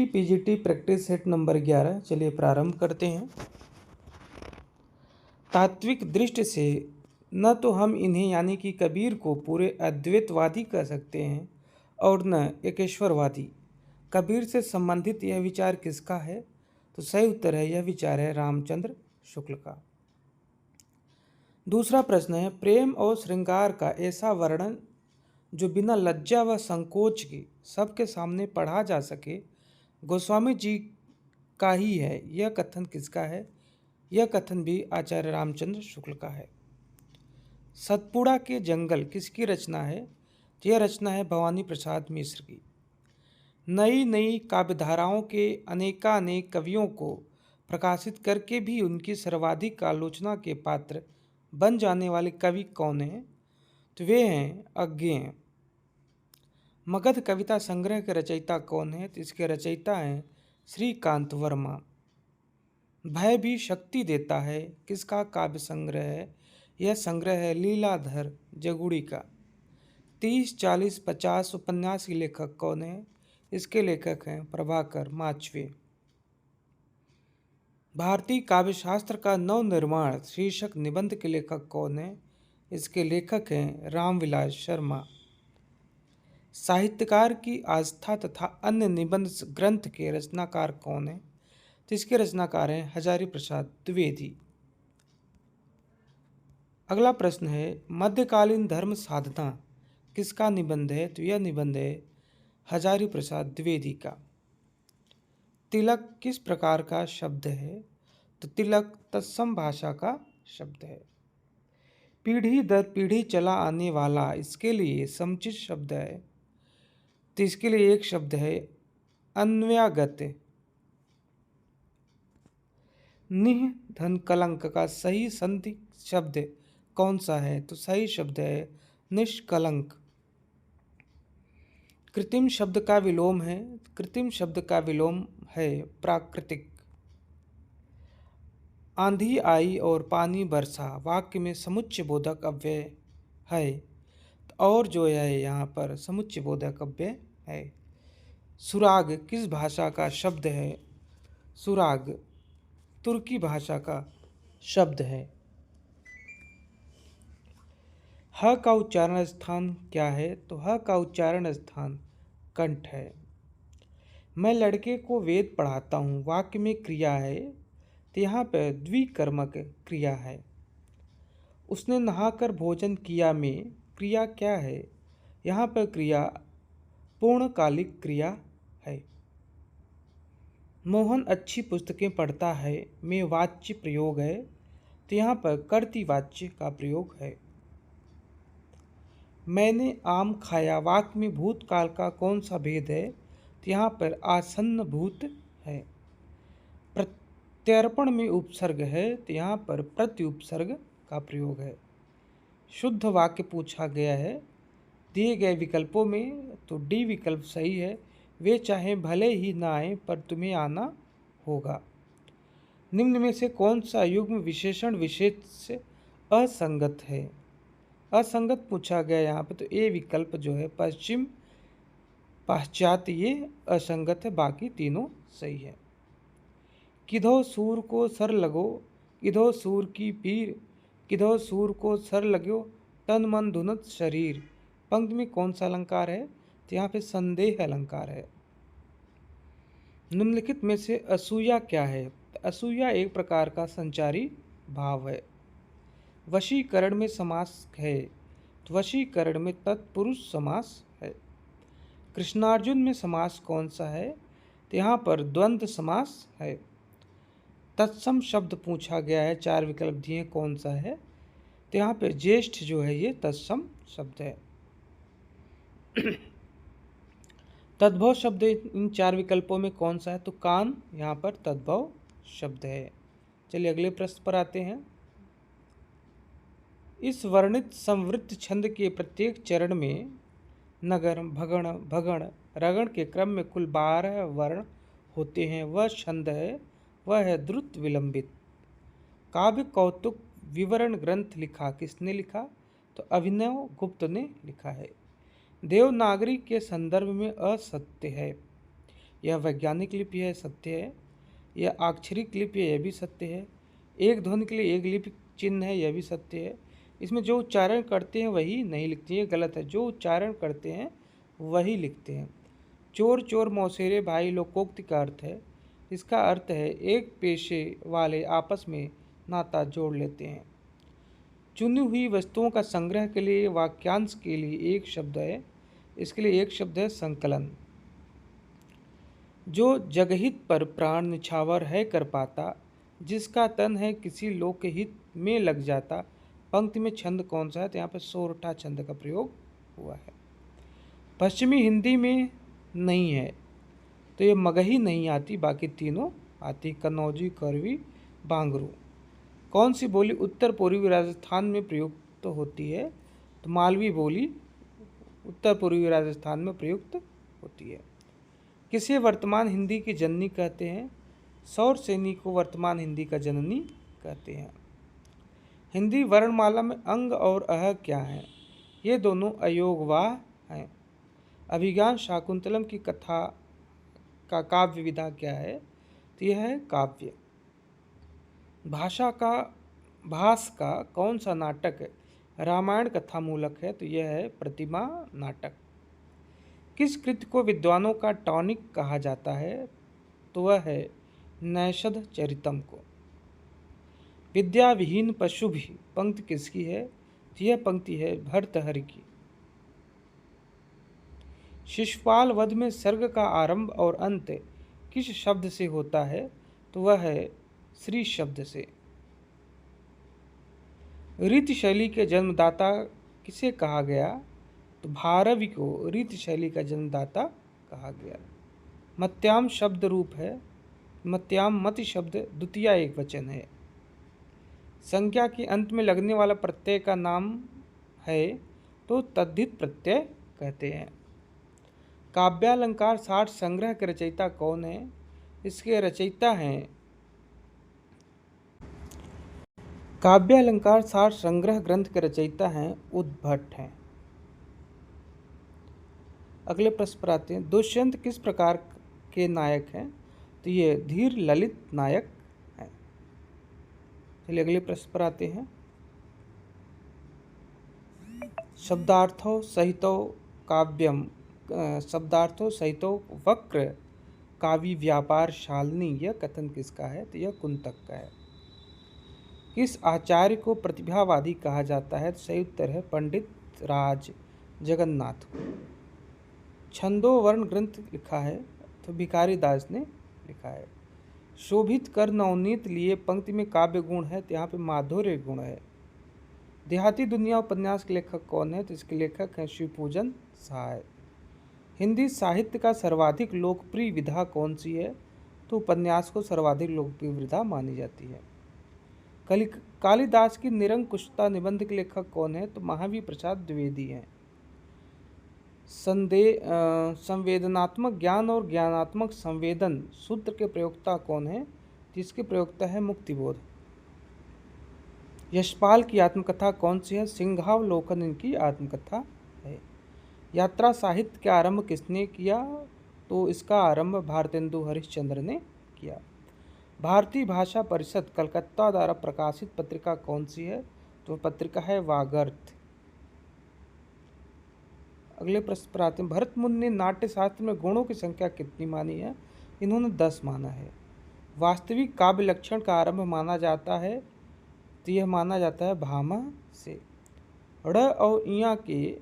PGT practice set number 11। चलिए प्रारंभ करते हैं। तात्विक दृष्टि से न तो हम इन्हें यानी कि कबीर को पूरे अद्वैतवादी कह सकते हैं और न एकेश्वरवादी। कबीर से संबंधित यह विचार किसका है? तो सही उत्तर है, यह विचार है रामचंद्र शुक्ल का। दूसरा प्रश्न है, प्रेम और श्रृंगार का ऐसा वर्णन जो बिना लज्जा व संकोच के सबके सामने पढ़ा जा सके, गोस्वामी जी का ही है। यह कथन किसका है? यह कथन भी आचार्य रामचंद्र शुक्ल का है। सतपुड़ा के जंगल किसकी रचना है? यह रचना है भवानी प्रसाद मिश्र की। नई नई काव्यधाराओं के अनेकानेक कवियों को प्रकाशित करके भी उनकी सर्वाधिक आलोचना के पात्र बन जाने वाले कवि कौन हैं? तो वे हैं अज्ञेय। मगध कविता संग्रह के रचयिता कौन है? तो इसके रचयिता हैं श्रीकांत वर्मा। भय भी शक्ति देता है किसका काव्य संग्रह है? यह संग्रह है लीलाधर जगुड़ी का। 30, 40, 50 उपन्यास के लेखक कौन है? इसके लेखक हैं प्रभाकर माचवे। भारतीय काव्यशास्त्र का नवनिर्माण शीर्षक निबंध के लेखक कौन है? इसके लेखक हैं रामविलास शर्मा। साहित्यकार की आस्था तथा अन्य निबंध ग्रंथ के रचनाकार कौन है? तो इसके रचनाकार हैं हजारी प्रसाद द्विवेदी। अगला प्रश्न है, मध्यकालीन धर्म साधना किसका निबंध है? तो यह निबंध है हजारी प्रसाद द्विवेदी का। तिलक किस प्रकार का शब्द है? तो तिलक तत्सम भाषा का शब्द है। पीढ़ी दर पीढ़ी चला आने वाला, इसके लिए समुचित शब्द है। तो इसके लिए एक शब्द है अन्वयागत। निह धन कलंक का सही संधि शब्द कौन सा है? तो सही शब्द है निष्कलंक। कृत्रिम शब्द का विलोम है। कृत्रिम शब्द का विलोम है प्राकृतिक। आंधी आई और पानी बरसा वाक्य में समुच्चय बोधक अव्यय है, और जो है यहाँ पर समुच्चय बोधक अव्यय है। सुराग किस भाषा का शब्द है? सुराग तुर्की भाषा का शब्द है। ह का उच्चारण स्थान क्या है? तो ह का उच्चारण स्थान कंठ है। मैं लड़के को वेद पढ़ाता हूँ, वाक्य में क्रिया है, तो यहाँ पर द्विकर्मक क्रिया है। उसने नहाकर भोजन किया में क्रिया क्या है? यहाँ पर क्रिया पूर्णकालिक क्रिया है। मोहन अच्छी पुस्तकें पढ़ता है में वाच्य प्रयोग है, तो यहाँ पर कर्तृ वाच्य का प्रयोग है। मैंने आम खाया वाक्य में भूतकाल का कौन सा भेद है? तो यहाँ पर आसन्न भूत है। प्रत्यर्पण में उपसर्ग है, तो यहाँ पर प्रत्युपसर्ग का प्रयोग है। शुद्ध वाक्य पूछा गया है दिए गए विकल्पों में, तो डी विकल्प सही है। वे चाहे भले ही ना आए पर तुम्हें आना होगा। निम्न में से कौन सा युग्म विशेषण विशेष से असंगत है? असंगत पूछा गया यहाँ पे, तो ए विकल्प जो है पश्चिम पाश्चात्य, ये असंगत है, बाकी तीनों सही है। किधो सूर को सर लगो, किधो सूर की पीर, किधो सूर को सर लगो, तन मन धुनत शरीर। पंक्ति में कौन सा अलंकार है? तो यहाँ पे संदेह अलंकार है। निम्नलिखित में से असूया क्या है? असूया एक प्रकार का संचारी भाव है। वशीकरण में समास है, तो वशीकरण में तत्पुरुष समास है। कृष्णार्जुन में समास कौन सा है? तो यहाँ पर द्वंद्व समास है। तत्सम शब्द पूछा गया है, 4 विकल्प दिए, कौन सा है? तो यहाँ पे ज्येष्ठ जो है ये तत्सम शब्द है। तद्भव शब्द इन 4 विकल्पों में कौन सा है? तो कान यहाँ पर तद्भव शब्द है। चलिए अगले प्रश्न पर आते हैं। इस वर्णित संवृत्त छंद के प्रत्येक चरण में नगर, भगण, भगण, रगण के क्रम में कुल 12 वर्ण होते हैं। वह छंद है, वह है द्रुत विलंबित। काव्य कौतुक विवरण ग्रंथ लिखा किसने लिखा? तो अभिनव गुप्त ने लिखा है। देवनागरी के संदर्भ में असत्य है। यह वैज्ञानिक लिपि है, सत्य है। यह अक्षरिक लिपि है, यह भी सत्य है। एक ध्वनि के लिए एक लिपि चिन्ह है, यह भी सत्य है। इसमें जो उच्चारण करते हैं वही नहीं लिखते, ये गलत है। जो उच्चारण करते हैं वही लिखते हैं। चोर चोर मौसेरे भाई लोकोक्ति का अर्थ है। इसका अर्थ है एक पेशे वाले आपस में नाता जोड़ लेते हैं। चुनी हुई वस्तुओं का संग्रह के लिए वाक्यांश के लिए एक शब्द है, इसके लिए एक शब्द है संकलन। जो जगहित पर प्राण निछावर है कर पाता, जिसका तन है किसी लोकहित में लग जाता। पंक्ति में छंद कौन सा है? तो यहाँ पर सोरठा छंद का प्रयोग हुआ है। पश्चिमी हिंदी में नहीं है, तो ये मगही नहीं आती, बाकी तीनों आती। कन्नौजी, करवी, बांगरू। कौन सी बोली उत्तर पूर्वी राजस्थान में प्रयुक्त होती है? तो मालवी बोली उत्तर पूर्वी राजस्थान में प्रयुक्त होती है। किसे वर्तमान हिंदी की जननी कहते हैं? सौर सेनी को वर्तमान हिंदी का जननी कहते हैं। हिंदी वर्णमाला में अंग और अह क्या है? ये दोनों अयोगवाह हैं। अभिज्ञान शाकुंतलम की कथा का काव्य विधा क्या है? तो यह है काव्य। भास का कौन सा नाटक रामायण कथा मूलक है? तो यह है प्रतिमा नाटक। किस कृति को विद्वानों का टॉनिक कहा जाता है? तो वह है नैषध चरितम को। विद्या विहीन पशु भी पंक्ति किसकी है? तो यह पंक्ति है भर्तहरि की। शिशुपाल वध में सर्ग का आरंभ और अंत किस शब्द से होता है? तो वह है श्री शब्द से। रीति शैली के जन्मदाता किसे कहा गया? तो भारवी को रीति शैली का जन्मदाता कहा गया। मत्याम शब्द रूप है। मत्याम मति शब्द द्वितीय एक वचन है। संज्ञा के अंत में लगने वाला प्रत्यय का नाम है तो तद्धित प्रत्यय कहते हैं। काव्यालंकार साठ संग्रह के रचयिता कौन है? इसके रचयिता हैं काव्यालंकार सार संग्रह ग्रंथ के रचयिता हैं उद्भट हैं। अगले प्रश्न पर आते हैं। दुष्यंत किस प्रकार के नायक हैं? तो ये धीर ललित नायक हैं। चलिए अगले प्रश्न पर आते हैं। शब्दार्थों सहितो काव्यम शब्दार्थों सहितो वक्र काव्य व्यापार शालिनी, यह कथन किसका है? तो यह कुंतक का है। किस आचार्य को प्रतिभावादी कहा जाता है? तो सही उत्तर है पंडित राज जगन्नाथ को। छंदो वर्ण ग्रंथ लिखा है तो भिखारी दास ने लिखा है। शोभित कर नवनीत लिए पंक्ति में काव्य गुण है तो यहाँ पे माधुर्य गुण है। देहाती दुनिया उपन्यास के लेखक कौन है? तो इसके लेखक हैं शिवपूजन सहाय। हिंदी साहित्य का सर्वाधिक लोकप्रिय विधा कौन सी है? तो उपन्यास को सर्वाधिक लोकप्रिय विधा मानी जाती है। कालिदास की निरंकुशता निबंध के लेखक कौन है? तो महावीर प्रसाद द्विवेदी हैं। संवेदनात्मक ज्ञान और ज्ञानात्मक संवेदन सूत्र के प्रयोक्ता कौन है? जिसके प्रयोक्ता है मुक्तिबोध। यशपाल की आत्मकथा कौन सी है? सिंहावलोकन इनकी आत्मकथा है। यात्रा साहित्य का आरंभ किसने किया? तो इसका आरंभ भारतेंदु हरिश्चंद्र ने किया। भारतीय भाषा परिषद कलकत्ता द्वारा प्रकाशित पत्रिका कौन सी है? तो पत्रिका है वागर्थ। अगले प्रश्न पर आते हैं। भरत मुनि ने नाट्य शास्त्र में गुणों की संख्या कितनी मानी है? इन्होंने 10 माना है। वास्तविक काव्य लक्षण का आरंभ माना जाता है तो यह माना जाता है भामा से। ड़ और इया के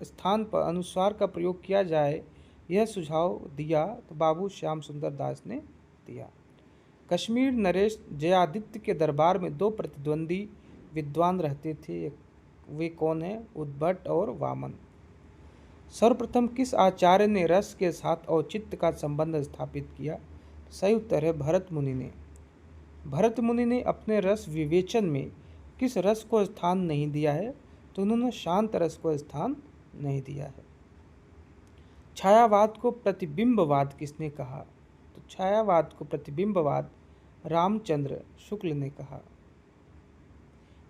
स्थान पर अनुस्वार का प्रयोग किया जाए यह सुझाव दिया तो बाबू श्याम सुंदर दास ने दिया। कश्मीर नरेश जयादित्य के दरबार में 2 प्रतिद्वंदी विद्वान रहते थे, वे कौन हैं? उद्भट और वामन। सर्वप्रथम किस आचार्य ने रस के साथ औचित्य का संबंध स्थापित किया? सही उत्तर है भरत मुनि ने। भरत मुनि ने अपने रस विवेचन में किस रस को स्थान नहीं दिया है? तो उन्होंने शांत रस को स्थान नहीं दिया है। छायावाद को प्रतिबिंबवाद किसने कहा? तो छायावाद को प्रतिबिंबवाद रामचंद्र शुक्ल ने कहा।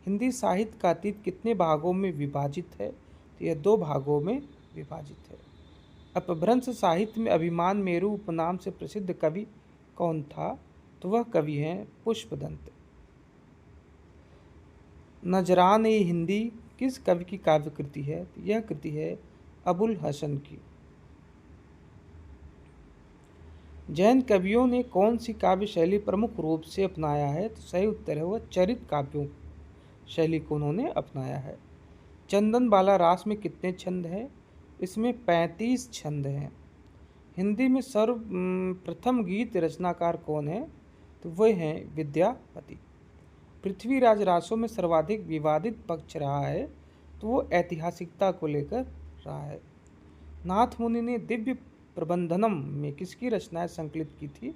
हिंदी साहित्य का अतीत कितने भागों में विभाजित है? तो यह 2 भागों में विभाजित है। अपभ्रंश साहित्य में अभिमान मेरु उपनाम से प्रसिद्ध कवि कौन था? तो वह कवि हैं पुष्पदंत। नजरान ए हिंदी किस कवि की काव्य कृति है? तो यह कृति है अबुल हसन की। जैन कवियों ने कौन सी काव्य शैली प्रमुख रूप से अपनाया है? तो सही उत्तर है वह चरित काव्यों शैली को उन्होंने अपनाया है। चंदन बाला रास में कितने छंद हैं? इसमें 35 छंद हैं। हिंदी में सर्वप्रथम गीत रचनाकार कौन है? तो वह हैं विद्यापति। पृथ्वीराज रासों में सर्वाधिक विवादित पक्ष रहा है, तो वो ऐतिहासिकता को लेकर रहा है। नाथ मुनि ने दिव्य प्रबंधनम में किसकी रचनाएं संकलित की थी?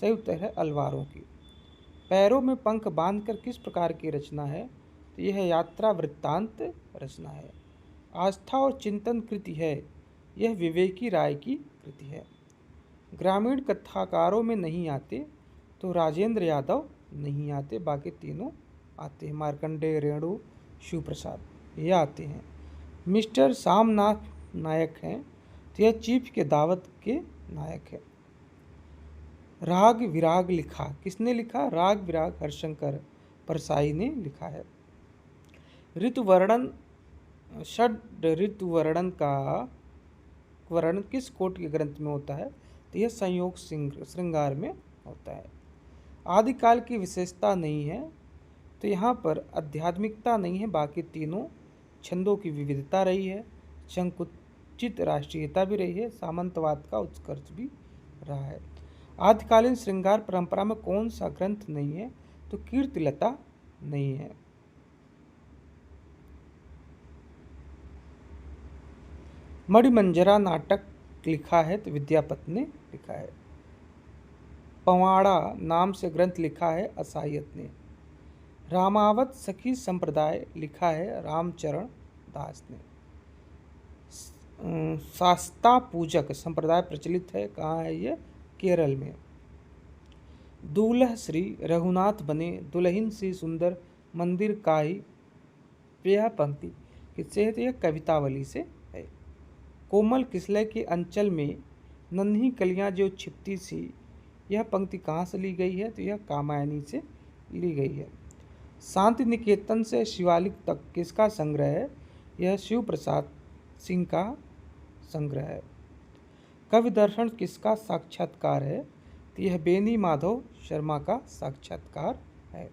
सही उत्तर है अलवारों की। पैरों में पंख बांधकर किस प्रकार की रचना है? तो यह यात्रा वृत्तांत रचना है। आस्था और चिंतन कृति है, यह विवेकी राय की कृति है। ग्रामीण कथाकारों में नहीं आते, तो राजेंद्र यादव नहीं आते, बाकी तीनों आते हैं। मार्कंडेय, रेणु, शिव प्रसाद ये आते हैं। मिस्टर सामनाथ नायक हैं, तो यह चीफ के दावत के नायक है। राग विराग लिखा किसने लिखा? राग विराग हरिशंकर परसाई ने लिखा है। ऋतु वर्णन, षड ऋतु वर्णन का वर्णन किस कोट के ग्रंथ में होता है? तो यह संयोग श्रृंगार में होता है। आदिकाल की विशेषता नहीं है, तो यहाँ पर आध्यात्मिकता नहीं है, बाकी तीनों छंदों की विविधता रही है, संकुचित राष्ट्रीयता भी रही है, सामंतवाद का उत्कर्ष भी रहा है। आदिकालीन श्रृंगार परंपरा में कौन सा ग्रंथ नहीं है? तो कीर्तिलता नहीं है। मणिमंजरा नाटक लिखा है, तो विद्यापति ने लिखा है। पवाड़ा नाम से ग्रंथ लिखा है असायत ने। रामावत सखी संप्रदाय लिखा है रामचरण दास ने। शास्ता पूजक संप्रदाय प्रचलित है, कहाँ है ये? केरल में। दूल्ह श्री रघुनाथ बने, दुल्हन सी सुंदर मंदिर काई, यह पंक्ति किससे है? तो यह कवितावली से है। कोमल किसलय के अंचल में नन्ही कलियां जो छिपती सी, यह पंक्ति कहाँ से ली गई है? तो यह कामायनी से ली गई है। शांति निकेतन से शिवालिक तक किसका संग्रह है? यह शिव प्रसाद सिंह का संग्रह है। कवि दर्शन किसका साक्षात्कार है? तो यह बेनी माधव शर्मा का साक्षात्कार है।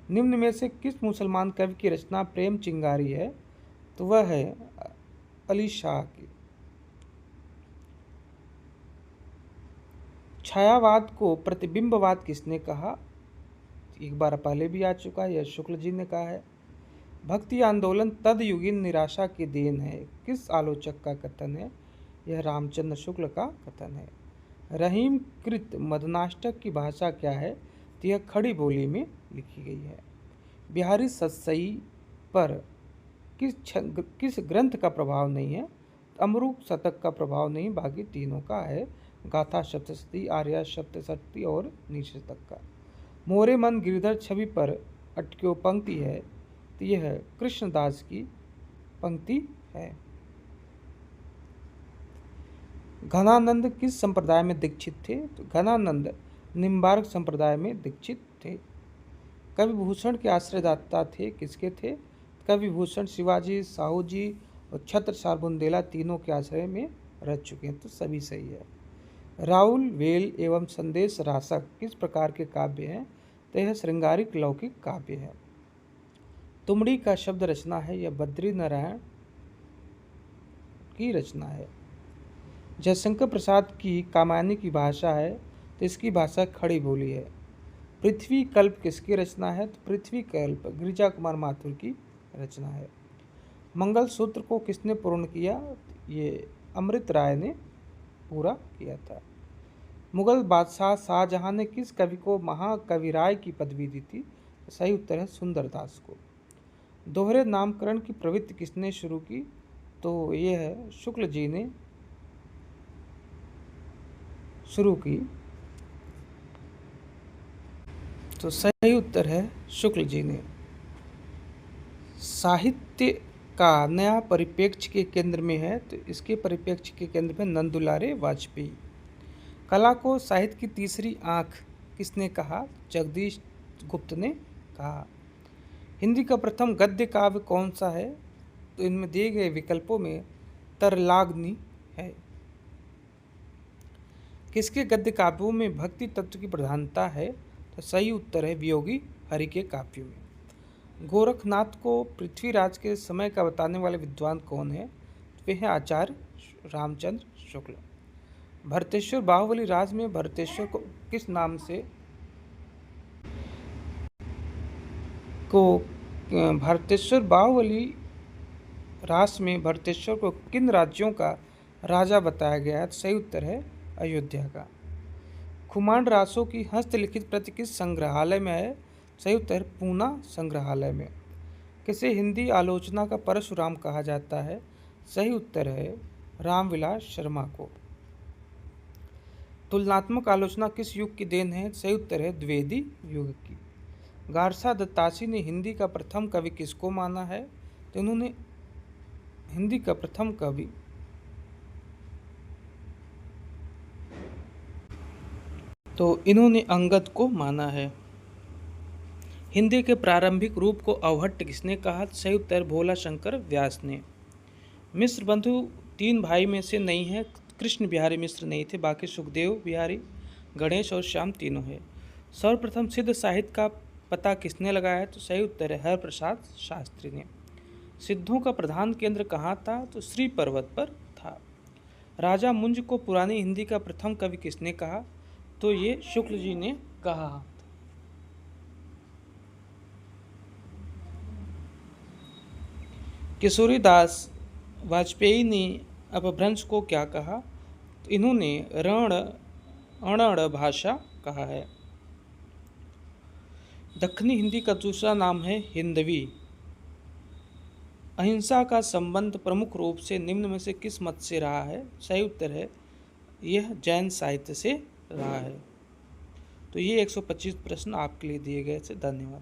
निम्न में से किस मुसलमान कवि की रचना प्रेम चिंगारी है? तो वह है अली शाह की। छायावाद को प्रतिबिंबवाद किसने कहा? एक बार पहले भी आ चुका है, यह शुक्ल जी ने कहा है। भक्ति आंदोलन तदयुगीन निराशा की देन है, किस आलोचक का कथन है? यह रामचंद्र शुक्ल का कथन है। रहीम कृत मदनाष्टक की भाषा क्या है? तो यह खड़ी बोली में लिखी गई है। बिहारी सतसई पर किस ग्रंथ का प्रभाव नहीं है? अमरूक शतक का प्रभाव नहीं, बाकी तीनों का है। गाथा सप्तशती, आर्या सप्तशती और नीचे तक का। मोरे मन गिरधर छवि पर अटक्यो पंक्ति है, तो यह कृष्णदास की पंक्ति है। घनानंद किस संप्रदाय में दीक्षित थे? तो घनानंद निम्बार्क संप्रदाय में दीक्षित थे। कवि भूषण के आश्रयदाता थे, किसके थे? कवि भूषण शिवाजी, साहू जी और छत्र सारबुंदेला तीनों के आश्रय में रह चुके हैं, तो सभी सही है। राउल वेल एवं संदेश रासक किस प्रकार के काव्य हैं? तो यह श्रृंगारिक लौकिक काव्य है। तुमड़ी का शब्द रचना है, यह बद्री नारायण की रचना है। जयशंकर प्रसाद की कामायनी की भाषा है, तो इसकी भाषा खड़ी बोली है। पृथ्वी कल्प किसकी रचना है? तो पृथ्वी कल्प गिरिजा कुमार माथुर की रचना है। मंगल सूत्र को किसने पूर्ण किया? ये अमृत राय ने पूरा किया था। मुगल बादशाह शाहजहां ने किस कवि को महाकविराय की पदवी दी थी? सही उत्तर है सुंदरदास को। दोहरे नामकरण की प्रवृत्ति किसने शुरू की? तो ये है शुक्ल जी ने शुरू की, तो सही उत्तर है शुक्ल जी ने। साहित्य का नया परिप्रेक्ष्य के केंद्र में है, तो इसके परिप्रेक्ष्य के केंद्र में नंदुलारे वाजपेयी। कला को साहित्य की तीसरी आंख किसने कहा? जगदीश गुप्त ने कहा। हिंदी का प्रथम गद्य काव्य कौन सा है? तो इनमें दिए गए विकल्पों में तरलाग्नि है। किसके गद्य काव्यों में भक्ति तत्व की प्रधानता है? तो सही उत्तर है वियोगी हरि के काव्यों में। गोरखनाथ को पृथ्वीराज के समय का बताने वाले विद्वान कौन है? वे हैं आचार्य रामचंद्र शुक्ल। भरतेश्वर बाहुबली राज में भरतेश्वर को किस नाम से भरतेश्वर बाहुबली रास में भरतेश्वर को किन राज्यों का राजा बताया गया है? तो सही उत्तर है अयोध्या का। खुमांड रासों की हस्तलिखित प्रति किस संग्रहालय में है? सही उत्तर पूना संग्रहालय में। किसे हिंदी आलोचना का परशुराम कहा जाता है? सही उत्तर है रामविलास शर्मा को। तुलनात्मक आलोचना किस युग की देन है? सही उत्तर है द्विवेदी युग की। गारसा दत्तासी ने हिंदी का प्रथम कवि किसको माना है? तो इन्होंने हिंदी का प्रथम कवि अंगद को माना है। हिंदी के प्रारंभिक रूप को अवहट्ट किसने कहा? सही उत्तर भोला शंकर व्यास ने। मिश्र बंधु 3 भाई में से नहीं है। कृष्ण बिहारी मिश्र नहीं थे, बाकी सुखदेव बिहारी, गणेश और श्याम तीनों है। सर्वप्रथम सिद्ध साहित्य का पता किसने लगाया है? तो सही उत्तर है हरप्रसाद शास्त्री ने। सिद्धों का प्रधान केंद्र कहाँ था? तो श्री पर्वत पर था। राजा मुंज को पुरानी हिंदी का प्रथम कवि किसने कहा? तो ये शुक्ल जी ने कहा। किशोरीदास वाजपेयी ने अपभ्रंश को क्या कहा? तो इन्होंने अणअण भाषा कहा है। दक्खनी हिंदी का दूसरा नाम है हिंदवी। अहिंसा का संबंध प्रमुख रूप से निम्न में से किस मत से रहा है? सही उत्तर है यह जैन साहित्य से रहा है। तो ये 125 प्रश्न आपके लिए दिए गए थे। धन्यवाद।